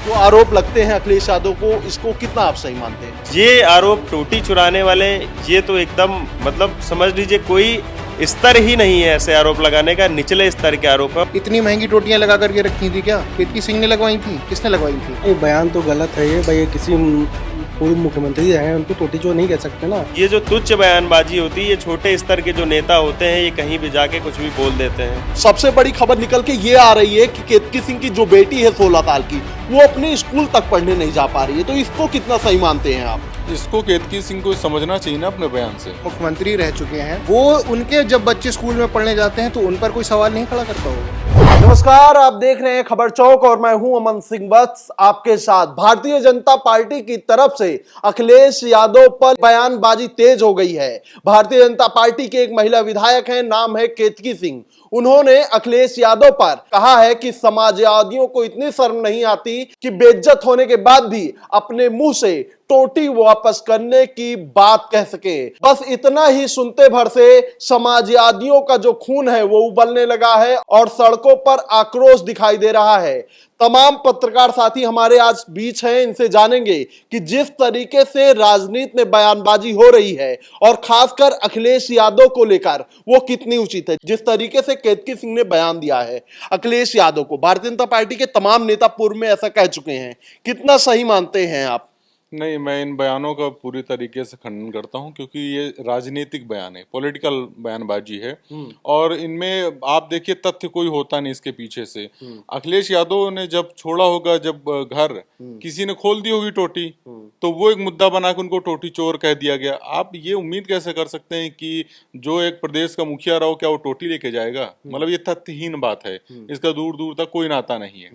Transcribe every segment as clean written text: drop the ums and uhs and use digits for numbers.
जो आरोप लगते हैं अखिलेश यादव को, इसको कितना आप सही मानते हैं? ये आरोप टोटी चुराने वाले, ये तो एकदम मतलब समझ लीजिए कोई स्तर ही नहीं है ऐसे आरोप लगाने का, निचले स्तर के आरोप है। इतनी महंगी टोटियां लगा करके रखी थी क्या? केतकी सिंह ने लगवाई थी? किसने लगवाई थी? ये बयान तो गलत है। ये भाई ये किसी पूर्व मुख्यमंत्री हैं, उनको टोटी चोर नहीं कह सकते ना। ये जो तुच्छ बयानबाजी होती है, ये छोटे स्तर के जो नेता होते हैं, ये कहीं भी जाके कुछ भी बोल देते हैं। सबसे बड़ी खबर निकल के ये आ रही है कि केतकी सिंह की जो बेटी है 16 साल की, वो अपने स्कूल तक पढ़ने नहीं जा पा रही है, तो इसको कितना सही मानते हैं आप? इसको केतकी सिंह को समझना चाहिए ना अपने बयान से। मुख्यमंत्री रह चुके हैं वो, उनके जब बच्चे स्कूल में पढ़ने जाते हैं तो उन पर कोई सवाल नहीं खड़ा करता होगा। नमस्कार, आप देख रहे हैं खबर चौक और मैं हूं अमन सिंह वत्स आपके साथ। भारतीय जनता पार्टी की तरफ से अखिलेश यादव पर बयानबाजी तेज हो गई है। भारतीय जनता पार्टी के एक महिला विधायक हैं, नाम है केतकी सिंह। उन्होंने अखिलेश यादव पर कहा है कि समाजवादियों को इतनी शर्म नहीं आती कि बेइज्जत होने के बाद भी अपने मुंह से टोटी वापस करने की बात कह सके। बस इतना ही सुनते भर से समाजवादियों का जो खून है वो उबलने लगा है और सड़कों पर आक्रोश दिखाई दे रहा है। तमाम पत्रकार साथी हमारे आज बीच हैं, इनसे जानेंगे कि जिस तरीके से राजनीति में बयानबाजी हो रही है और खासकर अखिलेश यादव को लेकर वो कितनी उचित है। जिस तरीके से केतकी सिंह ने बयान दिया है अखिलेश यादव को, भारतीय जनता पार्टी के तमाम नेता पूर्व में ऐसा कह चुके हैं, कितना सही मानते हैं आप? नहीं, मैं इन बयानों का पूरी तरीके से खंडन करता हूं, क्योंकि ये राजनीतिक बयान है, पॉलिटिकल बयानबाजी है। और इनमें आप देखिए तथ्य कोई होता नहीं इसके पीछे से। अखिलेश यादव ने जब छोड़ा होगा, जब घर किसी ने खोल दी होगी टोटी, तो वो एक मुद्दा बना के उनको टोटी चोर कह दिया गया। आप ये उम्मीद कैसे कर सकते हैं कि जो एक प्रदेश का मुखिया रहा हो, क्या वो टोटी लेके जाएगा? मतलब ये तथ्यहीन बात है, इसका दूर दूर तक कोई नाता नहीं है।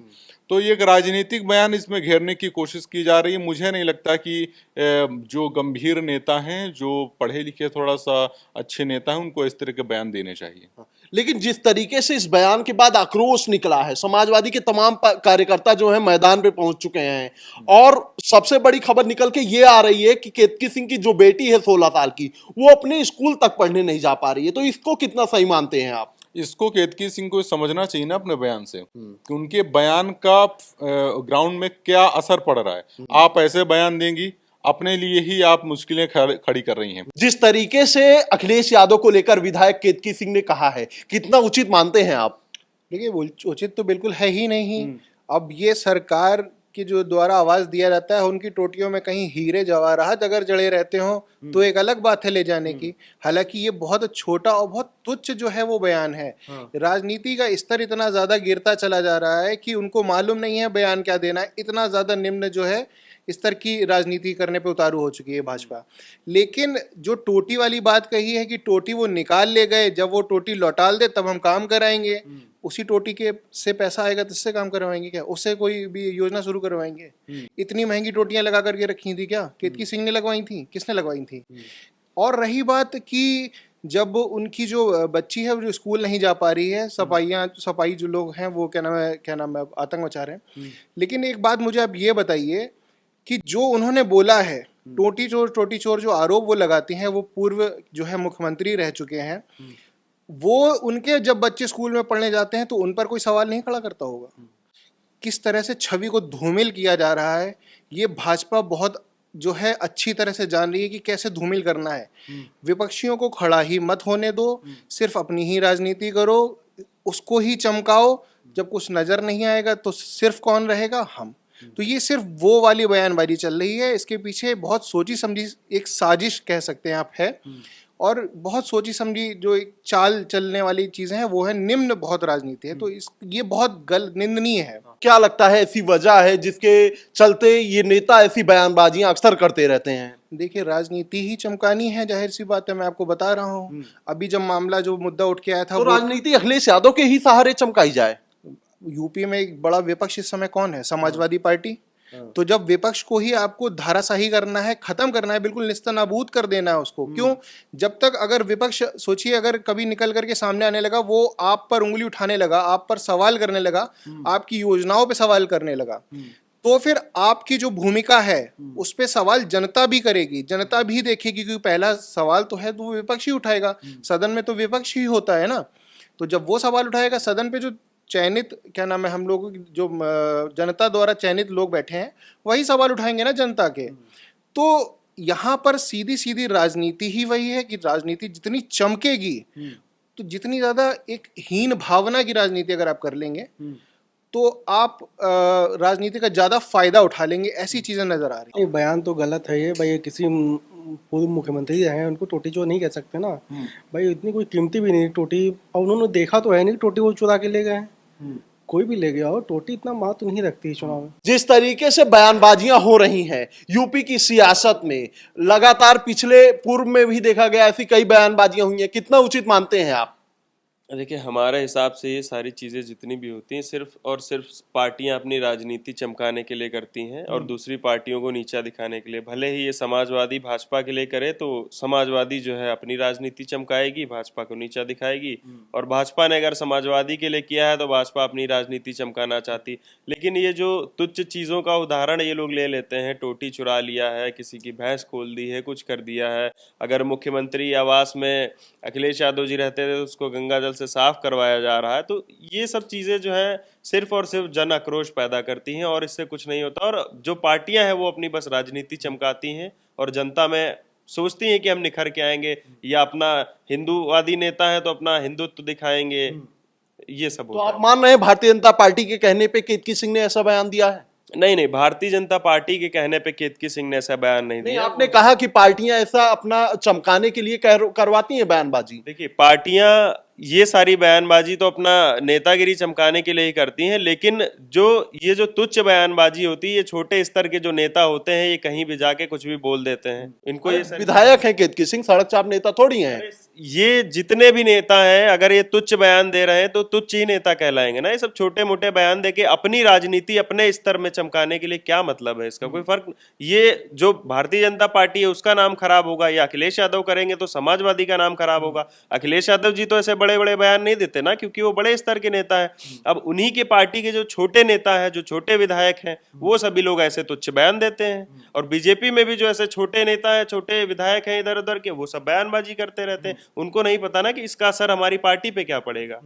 तो ये एक राजनीतिक बयान इसमें घेरने की कोशिश की जा रही है। मुझे नहीं लगता कि जो गंभीर नेता हैं, जो पढ़े लिखे थोड़ा सा अच्छे नेता हैं, उनको इस तरह के बयान देने चाहिए। लेकिन जिस तरीके से इस बयान के बाद आक्रोश निकला है, समाजवादी के तमाम कार्यकर्ता जो हैं मैदान पे पहुंच चुके हैं और सबसे बड़ी खबर निकल के ये आ रही है कि केतकी सिंह की जो बेटी है 16 साल की, वो अपने स्कूल तक पढ़ने नहीं जा पा रही है, तो इसको कितना सही मानते हैं आप? इसको केतकी सिंह को समझना चाहिए ना अपने बयान से कि उनके बयान का ग्राउंड में क्या असर पड़ रहा है। आप ऐसे बयान देंगी, अपने लिए ही आप मुश्किलें खड़ी कर रही हैं। जिस तरीके से अखिलेश यादव को लेकर विधायक केतकी सिंह ने कहा है, कितना उचित मानते हैं आप? देखिए, उचित तो बिल्कुल है ही नहीं। अब ये सरकार के जो द्वारा आवाज दिया जाता है, उनकी टोटियों में कहीं हीरे जवाहरात अगर जड़े रहते हो तो एक अलग बात है ले जाने की। हालांकि ये बहुत छोटा और बहुत तुच्छ जो है वो बयान है। राजनीति का स्तर इतना ज्यादा गिरता चला जा रहा है कि उनको मालूम नहीं है बयान क्या देना है। इतना ज्यादा निम्न जो है स्तर की राजनीति करने पे उतारू हो चुकी है भाजपा। लेकिन जो टोटी वाली बात कही है कि टोटी वो निकाल ले गए, जब वो टोटी लौटा दे तब हम काम कराएंगे, उसी टोटी के से पैसा आएगा तो इससे काम करवाएंगे क्या? उससे कोई भी योजना शुरू करवाएंगे? इतनी महंगी टोटियां लगा करके रखी थी क्या? केतकी सिंह ने लगवाई थी? किसने लगवाई थी? और रही बात कि जब उनकी जो बच्ची है जो स्कूल नहीं जा पा रही है, सफाई जो लोग हैं वो क्या नाम है आतंक मचा रहे हैं। लेकिन एक बात मुझे आप ये बताइए कि जो उन्होंने बोला है टोटी चोर जो आरोप वो लगाते हैं, वो पूर्व जो है मुख्यमंत्री रह चुके हैं, वो उनके जब बच्चे स्कूल में पढ़ने जाते हैं तो उन पर कोई सवाल नहीं खड़ा करता होगा। किस तरह से छवि को धूमिल किया जा रहा है, ये भाजपा बहुत जो है अच्छी तरह से जान रही है कि कैसे धूमिल करना है। विपक्षियों को खड़ा ही मत होने दो, सिर्फ अपनी ही राजनीति करो, उसको ही चमकाओ। जब कुछ नजर नहीं आएगा तो सिर्फ कौन रहेगा? हम। तो ये सिर्फ वो वाली बयानबाजी चल रही है। इसके पीछे बहुत सोची समझी एक साजिश कह सकते हैं आप है, और बहुत सोची समझी जो एक चाल चलने वाली चीजें हैं वो है निम्न बहुत राजनीति है। तो ये बहुत निंदनीय है। क्या लगता है ऐसी वजह है जिसके चलते ये नेता ऐसी बयानबाजियां अक्सर करते रहते हैं? देखिए, राजनीति ही चमकानी है, जाहिर सी बात है। मैं आपको बता रहा हूँ, अभी जब मामला जो मुद्दा उठ के आया था, तो राजनीति अखिलेश यादव के ही सहारे चमकाई जाए। यूपी में एक बड़ा विपक्ष इस समय कौन है? समाजवादी पार्टी। तो जब विपक्ष को ही आपको धाराशाही करना है, खत्म करना है, बिल्कुल निस्तनाबूद कर देना है उसको, क्यों? जब तक अगर विपक्ष, सोचिए, अगर कभी निकल करके सामने आने लगा, वो आप पर उंगली उठाने लगा, आप पर सवाल करने लगा, आपकी योजनाओं पे सवाल करने लगा, तो फिर आपकी जो भूमिका है उस पे सवाल जनता भी करेगी, जनता भी देखेगी, क्योंकि पहला सवाल तो है तो वो विपक्ष ही उठाएगा। सदन में तो विपक्ष ही होता है ना। तो जब वो सवाल उठाएगा, सदन पे जो चयनित, क्या नाम है, हम लोगों की जो जनता द्वारा चयनित लोग बैठे हैं वही सवाल उठाएंगे ना जनता के। तो यहाँ पर सीधी सीधी राजनीति ही वही है कि राजनीति जितनी चमकेगी, तो जितनी ज्यादा एक हीन भावना की राजनीति अगर आप कर लेंगे तो आप राजनीति का ज्यादा फायदा उठा लेंगे, ऐसी चीजें नजर आ रही ये बयान तो गलत है ये भाई, ये किसी पूर्व मुख्यमंत्री हैं उनको टोटी चोर नहीं कह सकते ना भाई, इतनी कोई कीमती भी नहीं टोटी, और उन्होंने देखा तो है नहीं टोटी वो चुरा के ले गए हैं, कोई भी ले गया हो, टोटी इतना महत्व नहीं रखती है चुनाव में। जिस तरीके से बयानबाजियां हो रही हैं यूपी की सियासत में, लगातार पिछले पूर्व में भी देखा गया, ऐसी कई बयानबाजियां हुई हैं, कितना उचित मानते हैं आप? देखिए, हमारे हिसाब से ये सारी चीज़ें जितनी भी होती हैं सिर्फ और सिर्फ पार्टियां अपनी राजनीति चमकाने के लिए करती हैं और दूसरी पार्टियों को नीचा दिखाने के लिए। भले ही ये समाजवादी भाजपा के लिए करे तो समाजवादी जो है अपनी राजनीति चमकाएगी, भाजपा को नीचा दिखाएगी, और भाजपा ने अगर समाजवादी के लिए किया है तो भाजपा अपनी राजनीति चमकाना चाहती। लेकिन ये जो तुच्छ चीज़ों का उदाहरण ये लोग ले लेते हैं, टोटी चुरा लिया है, किसी की भैंस खोल दी है, कुछ कर दिया है, अगर मुख्यमंत्री आवास में अखिलेश यादव जी रहते थे तो उसको गंगा जल से साफ करवाया जा रहा है, तो ये सब चीजें जो है सिर्फ और सिर्फ जन आक्रोश पैदा करती हैं और इससे कुछ नहीं होता। और जो पार्टियां हैं वो अपनी बस राजनीति चमकाती हैं और जनता में सोचती हैं कि हम निखर के आएंगे, या अपना हिंदूवादी नेता है तो अपना हिंदुत्व दिखाएंगे, ये सब तो होता आप मान रहे हैं भारतीय जनता पार्टी के कहने पे केतकी सिंह ने ऐसा बयान दिया है? नहीं, भारतीय जनता पार्टी के कहने पे केतकी सिंह ने ऐसा बयान नहीं दिया। आपने कहा कि पार्टियां ऐसा अपना चमकाने के लिए करवाती हैं बयानबाजी। देखिए, पार्टियां ये सारी बयानबाजी तो अपना नेतागिरी चमकाने के लिए ही करती हैं, लेकिन ये जो तुच्छ बयानबाजी होती है, ये छोटे स्तर के जो नेता होते हैं ये कहीं भी जाके कुछ भी बोल देते हैं। इनको ये विधायक हैं केतकी सिंह, सड़क चाप नेता थोड़ी हैं। ये जितने भी नेता हैं अगर ये तुच्छ बयान दे रहे हैं तो तुच्छ ही नेता कहलाएंगे ना। ये सब छोटे मोटे बयान देके अपनी राजनीति अपने स्तर में चमकाने के लिए क्या मतलब है इसका? कोई फर्क। ये जो भारतीय जनता पार्टी है उसका नाम खराब होगा, या अखिलेश यादव करेंगे तो समाजवादी का नाम खराब होगा। अखिलेश यादव जी तो ऐसे बड़े बड़े बयान नहीं देते ना, क्योंकि वो बड़े स्तर के नेता है। अब उन्हीं के पार्टी के जो छोटे नेता है, जो छोटे विधायक हैं, वो सभी लोग ऐसे तुच्छ बयान देते हैं। और बीजेपी में भी जो ऐसे छोटे नेता है, छोटे विधायक हैं इधर उधर के, वो सब बयानबाजी करते रहते हैं। उनको नहीं पता ना कि इसका असर हमारी पार्टी पे क्या पड़ेगा।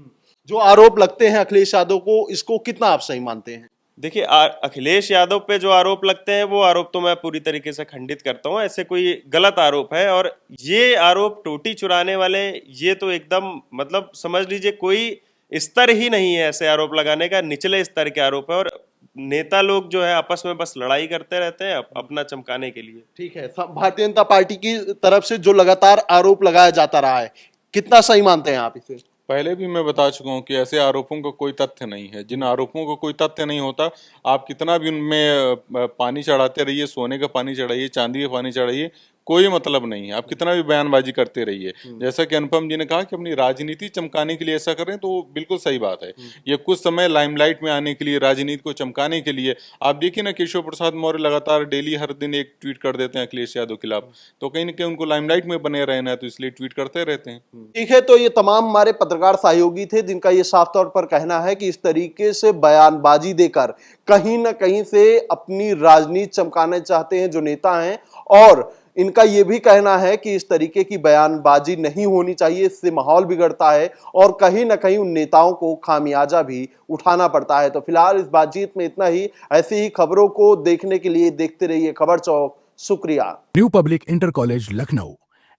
जो आरोप लगते हैं अखिलेश यादव को, इसको कितना आप सही मानते हैं? देखिए, अखिलेश यादव पे जो आरोप लगते हैं वो आरोप तो मैं पूरी तरीके से खंडित करता हूँ। ऐसे कोई गलत आरोप है, और ये आरोप टोटी चुराने वाले, ये तो एकदम मतलब समझ लीजिए कोई स्तर ही नहीं है ऐसे आरोप लगाने का, निचले स्तर के आरोप है। और नेता लोग जो है आपस में बस लड़ाई करते रहते हैं अपना चमकाने के लिए। ठीक है, भारतीय जनता पार्टी की तरफ से जो लगातार आरोप लगाया जाता रहा है, कितना सही मानते हैं आप इसे? पहले भी मैं बता चुका हूँ कि ऐसे आरोपों का कोई तथ्य नहीं है। जिन आरोपों का कोई तथ्य नहीं होता, आप कितना भी उनमें पानी चढ़ाते रहिए, सोने का पानी चढ़ाइए, चांदी का पानी चढ़ाइए, कोई मतलब नहीं है। आप कितना भी बयानबाजी करते रहिए। जैसा कि अनुपम जी ने कहा कि अपनी राजनीति चमकाने के लिए ऐसा कर रहे हैं, तो वो बिल्कुल सही बात है। ये कुछ समय लाइमलाइट में आने के लिए, राजनीति को चमकाने के लिए। आप देखिए ना, केशव प्रसाद मौर्य लगातार डेली हर दिन एक ट्वीट कर देते हैं अखिलेश यादव के खिलाफ, तो कहीं ना कहीं उनको लाइमलाइट में बने रहना है, तो इसलिए ट्वीट करते रहते हैं। ठीक है, तो ये तमाम हमारे पत्रकार सहयोगी थे जिनका ये साफ तौर पर कहना है कि इस तरीके से बयानबाजी देकर कहीं ना कहीं से अपनी राजनीति चमकाना चाहते हैं जो नेता हैं, और इनका यह भी कहना है कि इस तरीके की बयानबाजी नहीं होनी चाहिए, इससे माहौल बिगड़ता है और कहीं ना कहीं उन नेताओं को खामियाजा भी उठाना पड़ता है। तो फिलहाल इस बातचीत में इतना ही। ऐसी ही खबरों को देखने के लिए देखते रहिए खबर चौक। शुक्रिया। New public inter college Lucknow,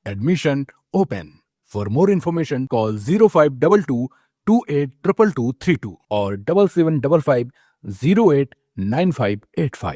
admission open. For more information call 0522 282232 और 7755 089585।